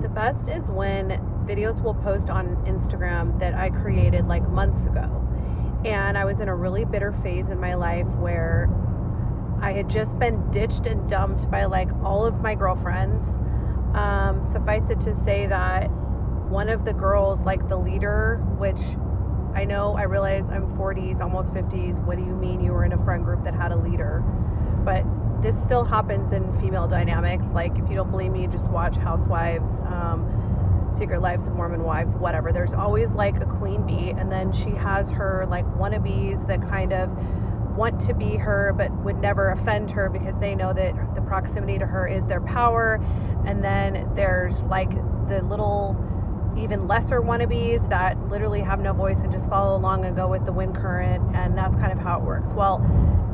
The best is when videos will post on Instagram that I created like months ago. And I was in a really bitter phase in my life where I had just been ditched and dumped by like all of my girlfriends. Suffice it to say that one of the girls, like the leader, which I realize I'm 40s, almost 50s. What do you mean you were in a friend group that had a leader? But this still happens in female dynamics. Like, if you don't believe me, just watch Housewives, Secret Lives of Mormon Wives, whatever. There's always like a queen bee, and then she has her like wannabes that kind of want to be her but would never offend her because they know that the proximity to her is their power. And then there's like the little even lesser wannabes that literally have no voice and just follow along and go with the wind current, and that's kind of how it works. Well,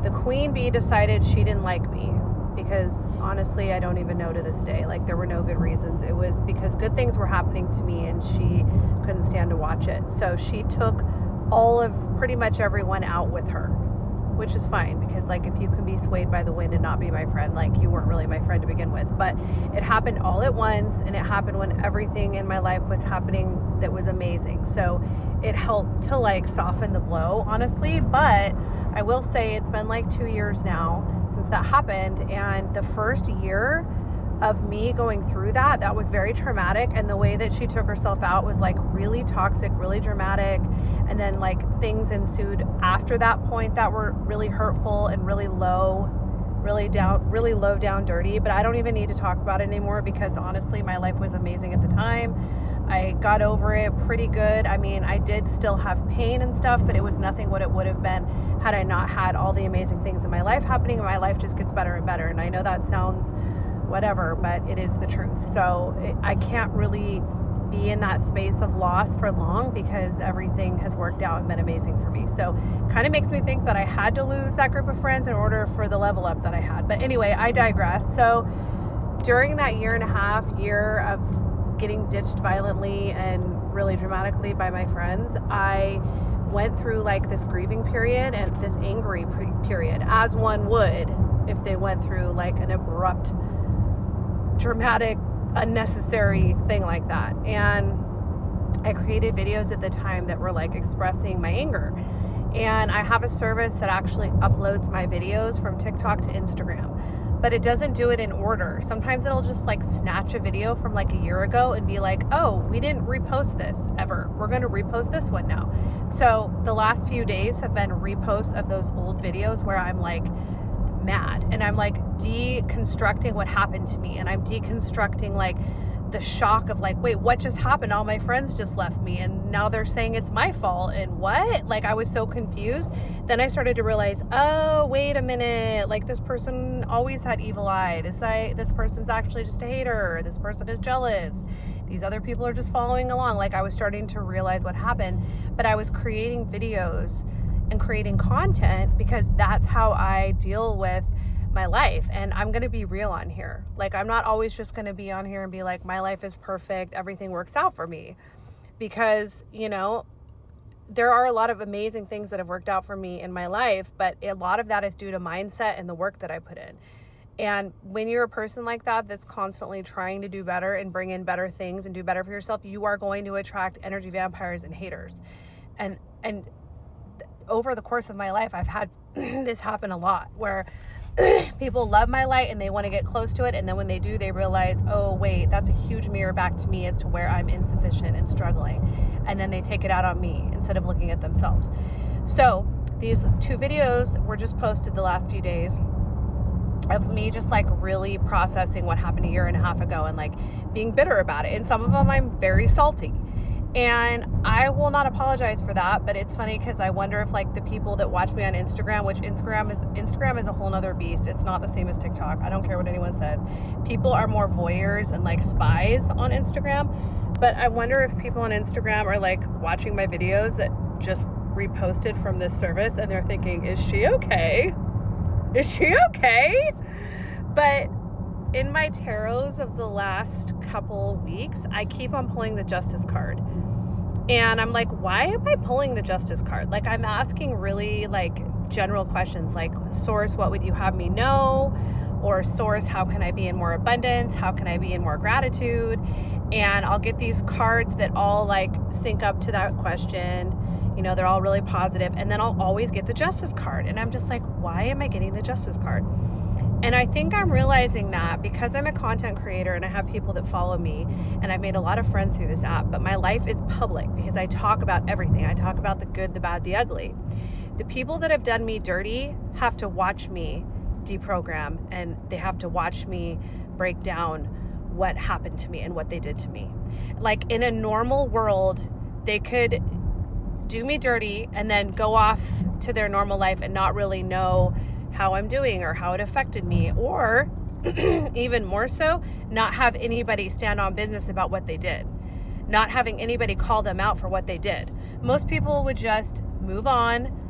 the queen bee decided she didn't like me because honestly I don't even know to this day. Like, there were no good reasons. It was because good things were happening to me and she couldn't stand to watch it. So she took all of pretty much everyone out with her, which is fine because like if you can be swayed by the wind and not be my friend, like you weren't really my friend to begin with. But it happened all at once, and it happened when everything in my life was happening that was amazing. So it helped to like soften the blow, honestly. But I will say it's been like 2 years now since that happened, and the first year of me going through that was very traumatic. And the way that she took herself out was like really toxic, really dramatic. And then like things ensued after that point that were really hurtful and really low down dirty. But I don't even need to talk about it anymore because honestly my life was amazing at the time. I got over it pretty good. I mean, I did still have pain and stuff, but it was nothing what it would have been had I not had all the amazing things in my life happening, and my life just gets better and better. And I know that sounds whatever, but it is the truth. So I can't really be in that space of loss for long because everything has worked out and been amazing for me. So kind of makes me think that I had to lose that group of friends in order for the level up that I had. But anyway, I digress. So during that year of getting ditched violently and really dramatically by my friends, I went through like this grieving period and this angry period, as one would if they went through like an abrupt, dramatic, unnecessary thing like that. And I created videos at the time that were like expressing my anger. And I have a service that actually uploads my videos from TikTok to Instagram, but it doesn't do it in order. Sometimes it'll just like snatch a video from like a year ago and be like, oh, we didn't repost this ever. We're going to repost this one now. So the last few days have been reposts of those old videos where I'm like mad and I'm like deconstructing what happened to me, and I'm deconstructing like the shock of like, wait, what just happened? All my friends just left me and now they're saying it's my fault, and what? Like, I was so confused. Then I started to realize, oh, wait a minute, like this person always had evil eye. This person's actually just a hater. This person is jealous. These other people are just following along. Like, I was starting to realize what happened, but I was creating videos and creating content because that's how I deal with my life. And I'm going to be real on here. Like, I'm not always just going to be on here and be like, my life is perfect, everything works out for me, because, you know, there are a lot of amazing things that have worked out for me in my life, but a lot of that is due to mindset and the work that I put in. And when you're a person like that, that's constantly trying to do better and bring in better things and do better for yourself, you are going to attract energy vampires and haters. And over the course of my life, I've had this happen a lot where people love my light and they want to get close to it. And then when they do, they realize, oh, wait, that's a huge mirror back to me as to where I'm insufficient and struggling. And then they take it out on me instead of looking at themselves. So these 2 videos were just posted the last few days of me just like really processing what happened a year and a half ago and like being bitter about it. And some of them I'm very salty. And I will not apologize for that, but it's funny because I wonder if like the people that watch me on Instagram, which Instagram is a whole nother beast. It's not the same as TikTok. I don't care what anyone says. People are more voyeurs and like spies on Instagram. But I wonder if people on Instagram are like watching my videos that just reposted from this service and they're thinking, is she okay? Is she okay? But in my tarots of the last couple weeks, I keep on pulling the Justice card. And I'm like, why am I pulling the Justice card? Like, I'm asking really like general questions like, source, what would you have me know? Or source, how can I be in more abundance? How can I be in more gratitude? And I'll get these cards that all like sync up to that question. You know, they're all really positive. And then I'll always get the justice card. And I'm just like, why am I getting the justice card? And I think I'm realizing that because I'm a content creator and I have people that follow me, and I've made a lot of friends through this app, but my life is public because I talk about everything. I talk about the good, the bad, the ugly. The people that have done me dirty have to watch me deprogram, and they have to watch me break down what happened to me and what they did to me. Like in a normal world, they could do me dirty and then go off to their normal life and not really know how I'm doing or how it affected me, or even more so, not have anybody stand on business about what they did, not having anybody call them out for what they did. Most people would just move on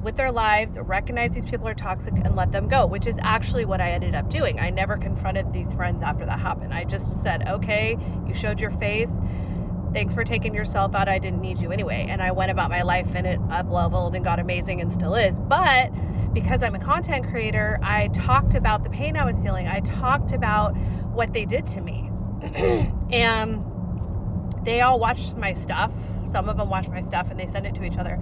with their lives, recognize these people are toxic, and let them go, which is actually what I ended up doing. I never confronted these friends after that happened. I just said, okay, you showed your face. Thanks for taking yourself out. I didn't need you anyway. And I went about my life, and it up-leveled and got amazing and still is. But because I'm a content creator, I talked about the pain I was feeling. I talked about what they did to me. And they all watched my stuff. Some of them watch my stuff and they send it to each other.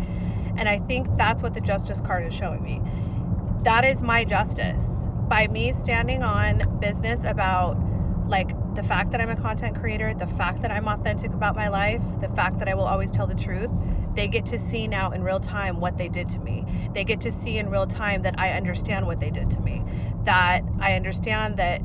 And I think that's what the justice card is showing me. That is my justice. By me standing on business about like the fact that I'm a content creator, the fact that I'm authentic about my life, the fact that I will always tell the truth, they get to see now in real time what they did to me. They get to see in real time that I understand what they did to me, that I understand that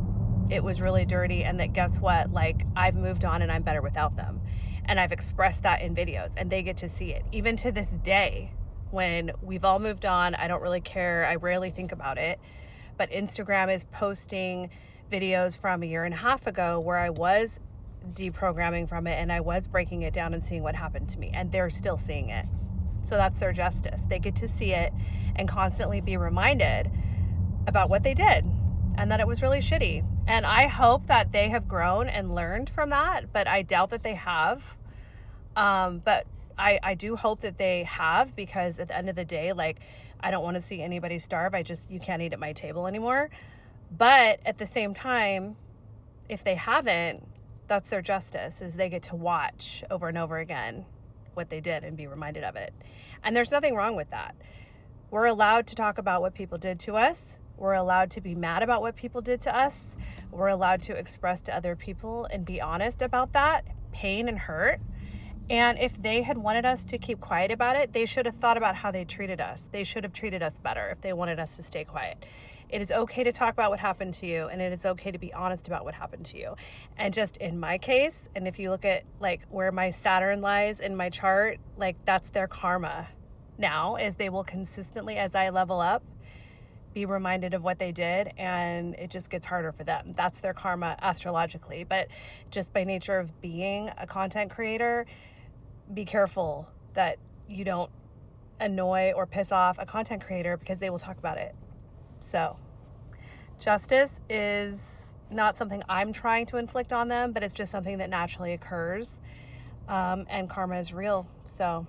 it was really dirty, and that guess what, like I've moved on and I'm better without them. And I've expressed that in videos, and they get to see it. Even to this day, when we've all moved on, I don't really care. I rarely think about it. But Instagram is posting videos from a year and a half ago where I was deprogramming from it and I was breaking it down and seeing what happened to me, and they're still seeing it. So that's their justice. They get to see it and constantly be reminded about what they did and that it was really shitty. And I hope that they have grown and learned from that, but I doubt that they have. But I do hope that they have, because at the end of the day, like, I don't want to see anybody starve. You can't eat at my table anymore. But at the same time, if they haven't, that's their justice, is they get to watch over and over again what they did and be reminded of it. And there's nothing wrong with that. We're allowed to talk about what people did to us. We're allowed to be mad about what people did to us. We're allowed to express to other people and be honest about that pain and hurt. And if they had wanted us to keep quiet about it, they should have thought about how they treated us. They should have treated us better if they wanted us to stay quiet. It is okay to talk about what happened to you, and it is okay to be honest about what happened to you. And just in my case, and if you look at like where my Saturn lies in my chart, like that's their karma now, is they will consistently, as I level up, be reminded of what they did, and it just gets harder for them. That's their karma astrologically. But just by nature of being a content creator, be careful that you don't annoy or piss off a content creator, because they will talk about it. So justice is not something I'm trying to inflict on them, but it's just something that naturally occurs. And karma is real. So